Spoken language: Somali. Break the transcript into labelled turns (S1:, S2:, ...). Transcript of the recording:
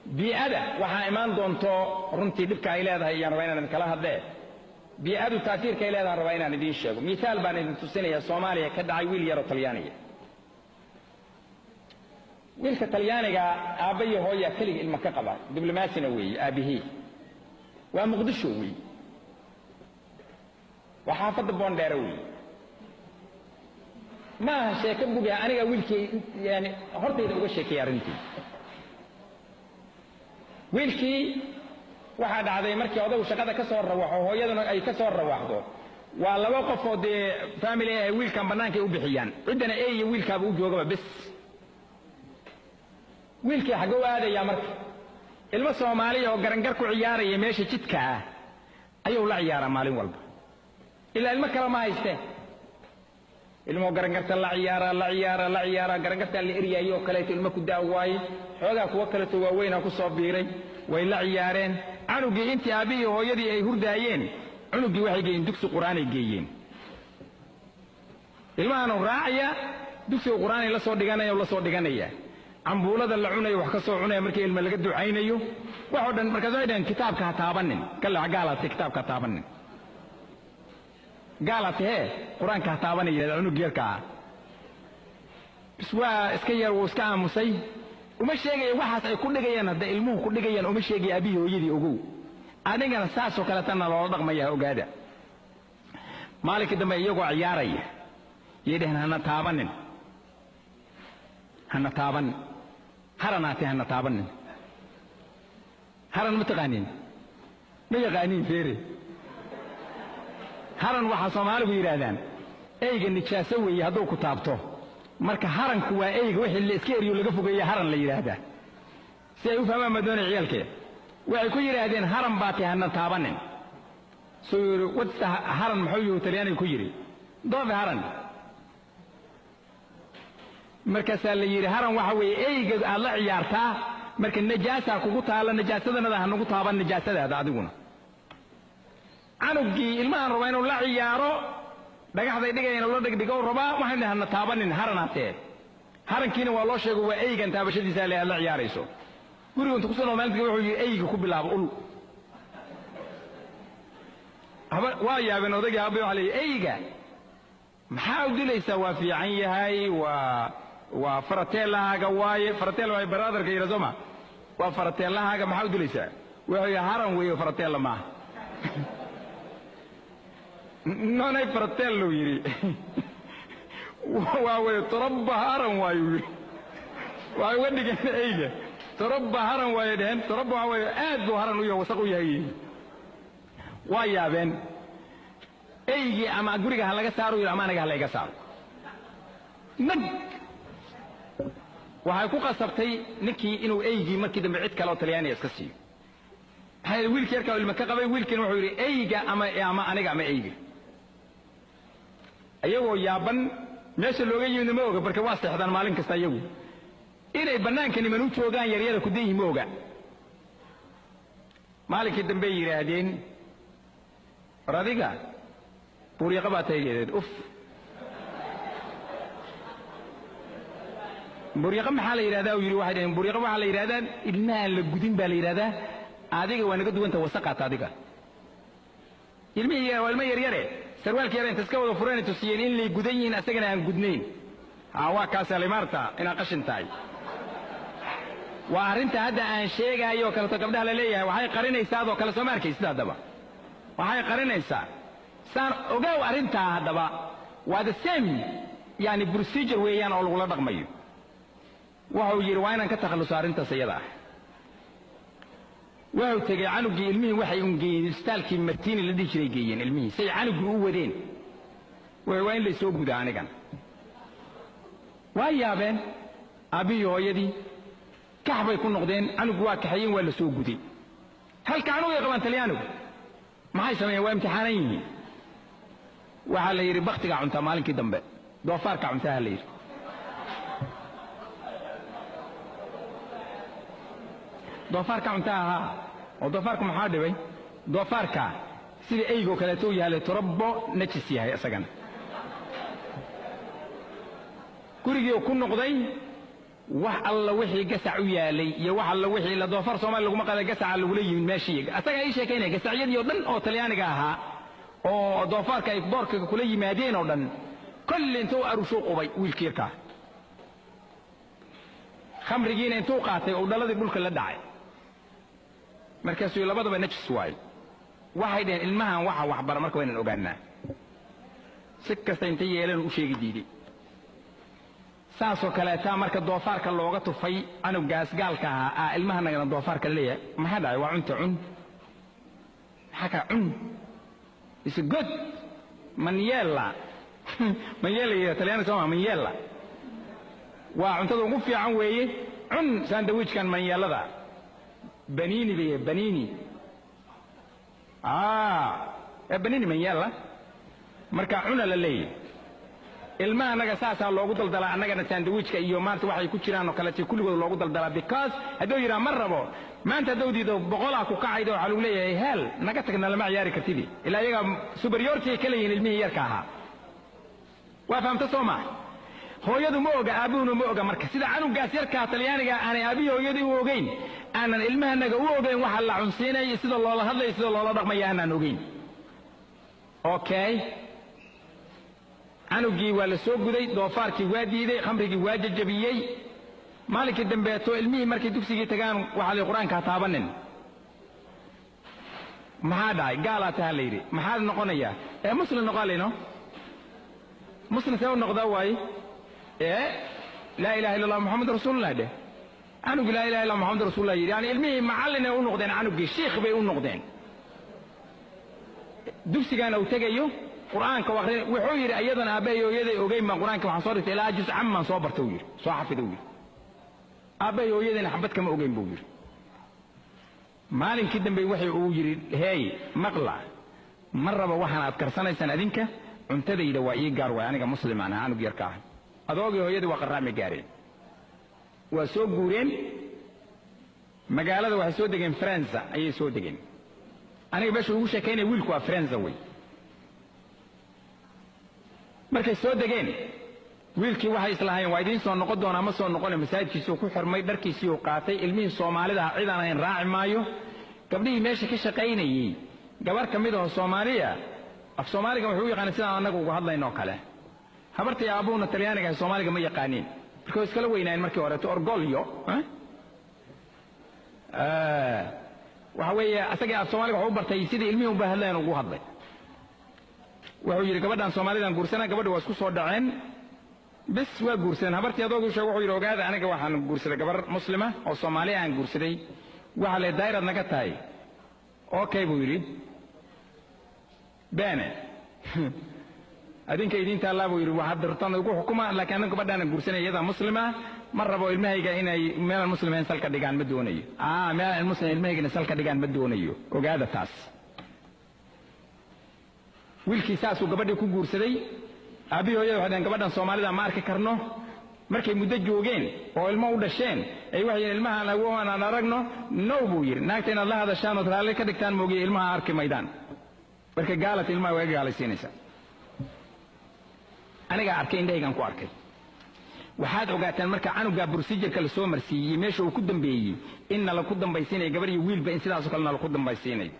S1: بيئة waxaa imaan doonto runtii dhibka ay leedahay ayaan rabaa inaan kala hadlee biyadu taasiirka ay leedahay rabaa inaan idin sheego misaal baan idin tusinayaa Soomaaliya ka dhacay wiil yar oo Talyaaniga wiilka Talyaaniga aabayo hooyo kaliya ilma ka qaba diblomaasina weey aabihi waa Muqdisho weey waxa fadda Boondheer weey ma sheeko buga aniga wiilkii yani hortayda uga sheekay arintii wiilkii waxa dhacday markii odagu shaqada ka soo rawaxo hooyaduna ay ka soo rawaxdo waa laba qof oo family ay wiilkan banaanka u bixiyaan cidana ay wiilkaaba u joogaba bas wiilkii xaga waadaya marka ilmo Soomaali oo garangar ku ciyaaraya meesha jidka ah ayuu la ciyaaraa maalin walba ilaa ilmo kale ma haysteen ilmo garangarta la ciyaara garangarta la eriyayo kale ilmo ku daaway xooga kuwa kale to waaweyn ku soo biiray way la ciyaareen anugii intii aabiyo hooyadii ay hurdaayeen anugii waxay geeyeen dugsi quraan ay geeyeen ilmahan raacaya dugsi quraan la soo dhiganaya ambuulada la cunayo wax ka soo cunay markii ilmo laga ducaynayo waxa dhan markaas ay dhan kitaabka ha taabanin kala gaalata kitaabka taabanin gaalata quraanka ha taabanaya anug yarka biswa iska yar oo iska aamusay uma sheegay waxaas ay ku dhigayaan hada ilmuhu ku dhigayaan uma sheegay abiyo hooyadii ogow anigana saas oo kale tan loo dhaqmaya ogaada maalinka dambe iyagoo ciyaaraya yeedhana hana taaban haranaati hana taaban haran mataqaanin ma yaqaanin feere haran waxa Soomaaligu yiraahdaan eyga nijaaso weeye haduu ku taabto marka haranku waa eyga wixii la iska eriyo laga fogeeyo haran la yiraahdaa si ay u fahmaan madoona ciyalkee waxay ku yiraahdeen haran baati hana taabanin soo wada haran maxuu Talyaaniga ku yiri doob haran marka la yiri haran waxa weeye eyga aad la ciyaartaa marka najaasa kugu taala najaasadana ha nagu taaban najaasadaada adiguna anugii ilmahan raba inuu la ciyaaro dhagaxday dhigayna loo dhigdhigo raba waxaan hana taabanin haranaatee harankiina waa loo sheego waa eygan taabashadiisa la ciyaarayso guriga inta ku soo maalintii wuxuu yiri eyga ku bilaabo ul waa yaabeen odagii aabay waxa leeyahay eyga maxaa u dilaysaa waa fiican yahay waa faratelaaga waaye faratel way brotherka yirahdo waa faratelaaga maxaa u dilaysaa wuxuu haran weeyo faratela ma نوني فرتلو يري واو تربى هرم وايو واي ودي ايجا تربى هرم واي دهن تربى واي اد هرم ويا وسقو يحيي وايا بن ايجي اما غريغا هلاغا سارو يا امانغا هلاغا سارو نك waxay ku qasabtay ninkii inuu eeygi markii dambe cid kale oo Talyaani iska siiyo hay wiilkii yarka ilma ka qabay wiilkii wuxuu yiri eeyga ama aniga ama eeyga ayagoo yaaban meesha looga yimid ma oga barka waa saxdaan maalin kasta ayagu inay banaanka niman u joogaan yaryada ku deeyimo oga maalinka dambe yiraahdeen radiga buuriya qabataygeed uf buuriya maxaa la yiraahdaa uu yiri waxay buuriya waxa la yiraahdaa ilmaha la gudin baa la yiraahdaa adiga waa naga duwanta wasaqaata adiga ilmihi waa ilmo yaryare sarwaalkii yar inta iska wada fureen tusiyeen in lay gudan yihiin asagana aan gudnayn waa kaas alimarta ina qashin tahay waa arinta hadda aan sheegayo kala to gabdhaha la leeyahay waxay qarinaysaa oo kala soo markaysaa hadaba waxay qarinaysaa saan ogaw arinta hadaba waa the same yani procedure weeyaan oo lagu la dhaqmayo wuxuu yiri waa inaan ka takhaluso arintaas iyada wuxuu tagay canugii ilmihii waxay u geeyeen istaalkii Martiini la dhigi jiray geeyeen ilmihii say canugii u wadeen waa in la soo gudaa anigan waa yaabeen abiyo hooyadii kaxbay ku noqdeen canugu waa kaxayeen waa la soo guday halka canugu qaban Talyaanigu maxay sameeyeen waa imtixaanan yihiin waxa la yiri baqtiga cunta maalinkii dambe doofaarka cuntaha la yiri doofaarka cuntaha oo doofaarku maxaa dhibay doofaarka sida eygo kale tuu yahay turabbo najis yahay asagana gurigii ku noqday wax alla wixii gasac u yaalay iyo wax alla wixii la doofar Soomaali lagu maqalay gasac lagu leeyahay meeshii asaga ay sheekeynay gasacyadii oo dhan oo Talyaaniga ahaa oo doofarka ay boorka kula yimaadeen oo dhan kulli intuu arusho qubay wiilkiirka khamrigiina intuu qaatay oo dhaladii dhulka la dhacay markaasuu labadaba najis waay waxay dheen ilmahan waxa wax bar marka waynan ogaanaa si kasta intay yeelan u sheegi diiday saasoo kale taa marka doofarka looga tufay anu gaasgaalka ah ilmahanaga doofarka leeyahay maxaa dhacay waa cunta cun xaka cun is good maniela maniela Talyaani Soomaa maniela waa cuntada ugu fiican weeye cun sandwichkan manielada banini be banini banini maniela marka cuna la leeyahay ilmaha anaga saasa loogu daldalaa anagana sandwichka iyo maanta waxay ku jiraan oo kale kulligood loogu daldalaa because hadoo yira mar rabo maanta dawdiido boqolaa ku kacaydo waxa lagu leeyahay hel naga tagna lama ciyaari kartidi ilaa iyaga superiority kale yihiin ilmihii yarka ahaa waa fahamta Soomaa hooyadu ma oga aabuhuna ma oga marka sida canugaas yarka Talyaaniga aanay aabiyo hooyadii u ogeyn aanan ilmahanaga u ogeyn waxa la cunsiinay sida loola hadlay sida loola dhaqmay aanan ogeyn okay canugii waa la soo guday doofarkii waa diiday khamrigii waa jajabiyey maalinkii dambeeto ilmihii markay dugsigii tagaan waxa la quraanka taabanin maxaa dhacay gaalata la yiri maxaa noqonaya muslim noqolayno muslim soo noqda waay la ilaha illallah muhammad rasulullah de canugii la ilaha illallah muhammad rasulullah yiri yani ilmihii macallin u noqdeen canugii sheekh bay u noqdeen dugsigaana uu tagayo quraanka waqri wuxuu yiri ayadana aabay hooyaday ogeyn ma quraanka waxaan soo dhigtay ilaa juz amman soo bartay yiri soo xafiday yiri aabay hooyadayna xabad kama ogeyn buu yiri maalinkii dambe waxay uu yiri hey maqla maraba waxaan aad karsanaysan adinka cuntadayda waa ii gaar way aniga muslimaan aanu yarka ah adoogii hooyadii waa qaraami gaareen waa soo guureen magaalada waxay soo degeen Faransa ayay soo degeen aniga baash ugu sheekeynay wiilku waa Faransa way markay soo degeen wiilkii waxay islahayn waa idin soo noqon doona ma soo noqon masaajidkiisa ku xirmay dharkiisii uu qaatay ilmihii Soomaalida cid aan ahayn raaci maayo gabdhihii meesha ka shaqaynayay gabar kamid ah Soomaaliya af Soomaaliga wuxuu yaqaan sida anagu uga hadlayno kale habartii aabuuna Talyaaniga Soomaaliga ma yaqaaniin markay iskala weynaan markii hore to orgolyo waxa weeye asaga af Soomaaliga wuxuu bartay sidii ilmihii u baahleen ugu hadlay wuxuu yiri gabadhan Soomaalidan guursana gabadhu waa isku soo dhaceen bas waa guursan habartii adoogu sheegay wuxuu yiri ogaada aniga waxaan guursaday gabar muslima oo Soomaali aan guursaday waxa la daayirad naga tahay okay buu yiri bana adinka idinta Allah buu yiri waxa dartan ugu xukuma laakiin aniga gabadhan guursanay iyada muslima ma rabo ilmahayga inay meel muslimiin salka dhigaan ma doonayo meel muslim ilmahayga salka dhigaan ma doonayo ogaada taas wiilkii saasuu gabadhii ku guursaday aabii hooyada waxaan gabadhan Soomaalida ma arki karno markay muddo joogeen oo ilmo u dhasheen ay waxay ilmaha lagu aan aragno no buu yiri naagta in Allah hadashaan oo raali ka dhigtaan moogi ilmaha arki maydaan marka gaalad ilmaha way gaalaysiinaysa aniga arkay indhaygan ku arkay waxaad ogaataan marka canuga procedure la soo marsiiyay meesha uu ku dambeeyay in la ku dambaysiinay gabar iyo wiilba in sidaas oo kale la ku dambaysiinay